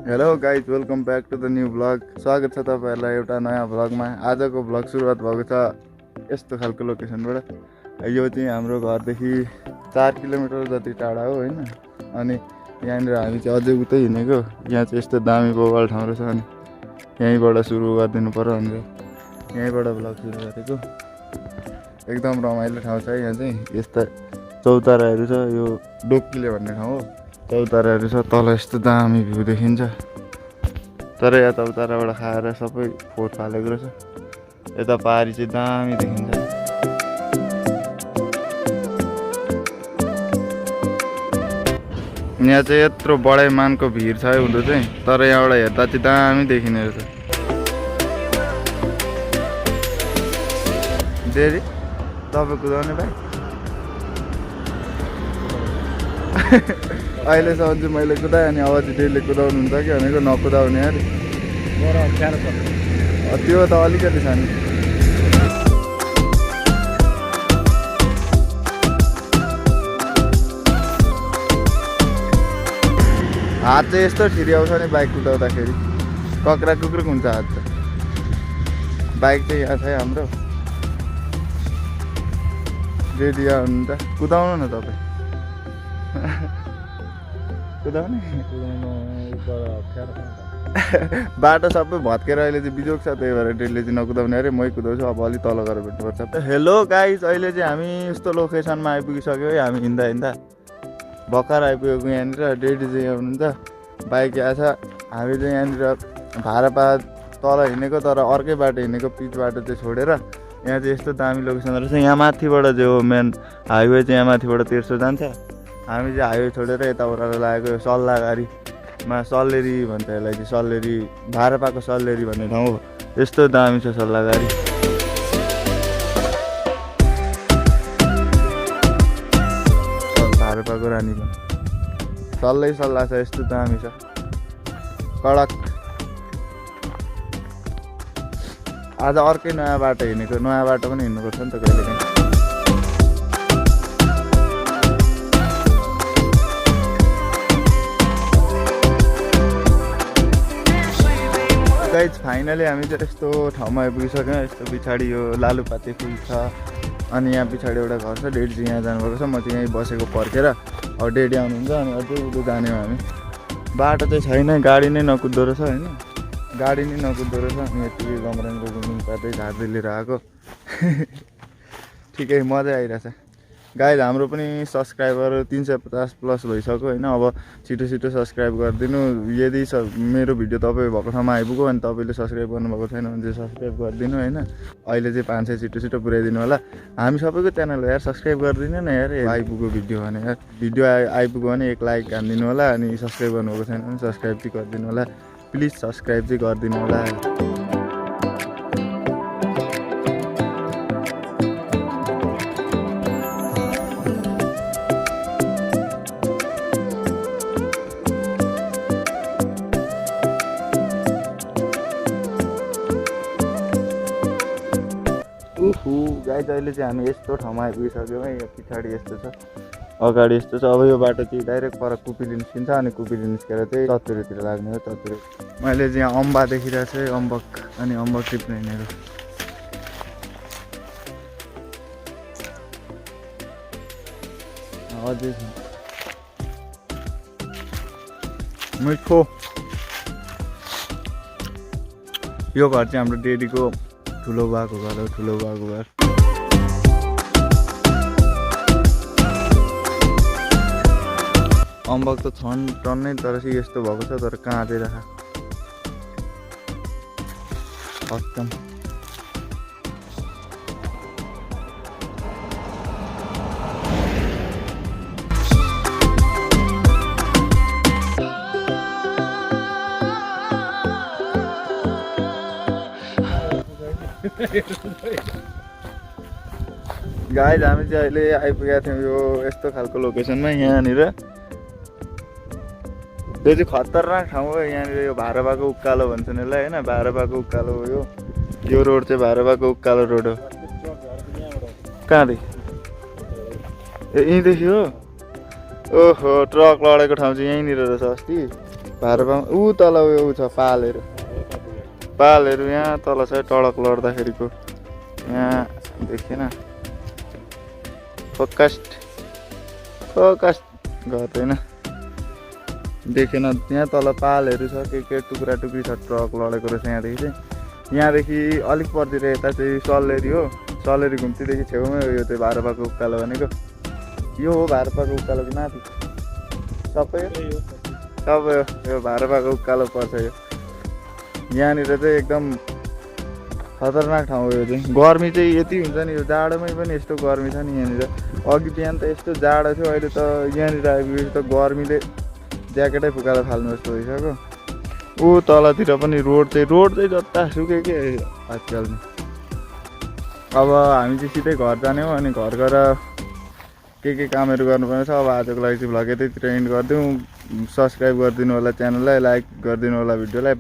Hello guys, welcome back to the new vlog. स्वागत छ तपाईँहरूलाई एउटा नयाँ भ्लगमा। आजको भ्लग सुरुवात भएको छ यस्तो खालको लोकेसनबाट। यो चाहिँ हाम्रो घरदेखि 4 किलोमिटर जति टाढा हो होइन। अनि यहाँनिर हामी चाहिँ अझै उतै हिँडेको। यहाँ चाहिँ यस्तो दामी बवाल ठाउँ रहेछ। अनि यहीँबाट सुरु गरिदिनु पर्यो भनेर यहीँबाट भ्लग सुरु गरेको। एकदम रमाइलो ठाउँ छ यहाँ चाहिँ। यस्ता चौताराहरू छ। यो डोक्कीले भन्ने ठाउँ हो। चौताराहरू छ तल, यस्तो दामी भ्यू देखिन्छ। तर यहाँ चौताराबाट खाएर सबै फोहोर फालेको रहेछ। यता पारी चाहिँ दामी देखिन्छ। यहाँ चाहिँ यत्रो बढाइ मानको भिड छ हुँदो चाहिँ, तर यहाँबाट हेर्दा चाहिँ दामी देखिने रहेछ। डेरी तपाईँ कुदाउने भाइ? अहिलेसम्म चाहिँ मैले कुदाएँ, अनि अब चाहिँ डेलीले कुदाउनुहुन्छ कि भनेको नकुदाउने अरे। त्यो त अलिकति छ नि। हात चाहिँ यस्तो ठिर्याउँछ नि बाइक कुदाउँदाखेरि, कक्रा कुक्रुक हुन्छ हात त। बाइक चाहिँ यहाँ छ हाम्रो। रेडी हुनुहुन्छ? कुदाउनु न तपाईँ। कुदाउने बाटो सबै भत्केर अहिले चाहिँ बिजोग छ, त्यही भएर डेलीले चाहिँ नकुदाउने अरे। मै कुदाउँछु। अब अलिक तल गएर भेट्नुपर्छ। हेलो गाइज, अहिले चाहिँ हामी यस्तो लोकेसनमा आइपुगिसक्यो है। हामी हिँड्दा हिँड्दा भर्खर आइपुगेको यहाँनिर। डेडी चाहिँ यहाँ हुनुहुन्छ, बाइक यहाँ छ। हामी चाहिँ यहाँनिर भारापा तल हिँडेको, तर अर्कै बाटो हिँडेको, पिच बाटो चाहिँ छोडेर। यहाँ चाहिँ यस्तो दामी लोकेसन रहेछ। यहाँ माथिबाट जो मेन हाइवे चाहिँ यहाँ माथिबाट तेर्सो जान्छ। हामी चाहिँ हाइवे छोडेर यता ओह्रालो लागेको सल्लाहगारीमा। सल्लेरी भन्छ यसलाई चाहिँ, सल्लेरी, भारापाको सल्लेरी भन्ने ठाउँ हो। यस्तो दामी छ सल्लाहगारी। भारापाको रानी सल्लै सल्लाह छ, यस्तो दामी छ, कडक। आज अर्कै नयाँ बाटो हिँडेको। नयाँ बाटो पनि हिँड्नुपर्छ नि त कहिलेकाहीँ। गाइज फाइनली हामी चाहिँ यस्तो ठाउँमा आइपुगिसक्यौँ। यस्तो पछाडि यो लालुपाते फुल छ। अनि यहाँ पछाडि एउटा घर छ। डेडी चाहिँ यहाँ जानुभएको छ। म चाहिँ यहीँ बसेको पर्खेर। अब डेडी आउनुहुन्छ, अनि अझै उदो जाने हो हामी। बाटो चाहिँ छैन, गाडी नै नकुद्दो रहेछ होइन। गाडी नै नकुद्दो रहेछ। अनि यतिकै गमराङको गुम्रुङ पार्दै झार्दै लिएर आएको। ठिकै मजा आइरहेछ। गाइज हाम्रो पनि सब्सक्राइबर 350 प्लस भइसक्यो होइन। अब छिटो छिटो सब्सक्राइब गरिदिनु। यदि मेरो भिडियो तपाईँ भएको ठाउँमा आइपुग्यो अनि तपाईँले सब्सक्राइब गर्नुभएको छैन भने चाहिँ सब्सक्राइब गरिदिनु होइन। अहिले चाहिँ 500 छिटो छिटो पुऱ्याइदिनु होला। हामी सबैको च्यानल हो यार, सब्सक्राइब गरिदिनु न यार। आइपुग्यो भिडियो भने यार, भिडियो आइपुग्यो भने 1 लाइक हानिदिनु होला। अनि सब्सक्राइब गर्नुभएको छैन भने सब्सक्राइब चाहिँ गरिदिनु होला। प्लिज सब्सक्राइब चाहिँ गरिदिनु होला। गाइज अहिले चाहिँ हामी यस्तो ठाउँमा आइपुगिसक्यौँ है। यो पछाडि यस्तो छ, अगाडि यस्तो छ। अब यो बाटो चाहिँ डाइरेक्ट पर कुपिली निस्किन्छ। अनि कुपिली निस्केर चाहिँ चतुरीतिर लाग्ने हो। चतुरी मैले चाहिँ यहाँ अम्बा देखिरहेको छु, अम्बक। अनि अम्बक टिप्ने हिँडेको। अझै मिठो। यो घर चाहिँ हाम्रो डेडीको ठुलो बाको घर हो। ठुलो बाको घर। अम्बक त छन् टन्नै, तर चाहिँ यस्तो भएको छ। तर काँचेर खत्तम। गाइज हामी चाहिँ अहिले आइपुगेका थियौँ यो यस्तो खालको लोकेसनमा। यहाँनिर यो चाहिँ खतरनाक ठाउँ हो। यहाँनिर यो भारापाको उकालो भन्छन् यसलाई होइन। भारापाको उकालो हो यो रोड चाहिँ। भारापाको उकालो रोड हो। कहाँदेखि? ए यहीँदेखि हो। ओहो, ट्रक लडेको ठाउँ चाहिँ यहीँनिर रहेछ। अस्ति भारतमा ऊ तल उयो छ पालहरू यहाँ तल छ टडक लड्दाखेरिको यहाँ देखिएन फोकस्ट गर्दैन देखेन त्यहाँ तल पालहरू छ के टुक्रा टुक्री छ ट्रक लडेको रहेछ यहाँदेखि अलिक पर्तिर यता चाहिँ सल्लेरी हो सल्लेरी घुम्तीदेखि छेउमै हो यो चाहिँ भारतको उकालो भनेको यो हो भारतको उकालो कि माथि सबै यो भारतको उकालो पर्छ यो यहाँनिर चाहिँ एकदम खतरनाक ठाउँ हो यो चाहिँ गर्मी चाहिँ यति हुन्छ नि यो जाडोमै पनि यस्तो गर्मी छ नि यहाँनिर अघि बिहान त यस्तो जाडो थियो अहिले त यहाँनिर आइपुगेपछि त गर्मीले ज्याकेटै फुकाएर फाल्नु जस्तो भइसक्यो ऊ तलतिर पनि रोड चाहिँ जतासुकै के आजकल अब हामी चाहिँ सिधै घर जाने हो अनि घर गएर के कामहरू गर्नुपर्ने छ अब आजको लागि चाहिँ भ्लग यतैतिर एन्ड गरिदिउँ सब्सक्राइब गरिदिनु होला च्यानललाई लाइक गरिदिनु होला भिडियोलाई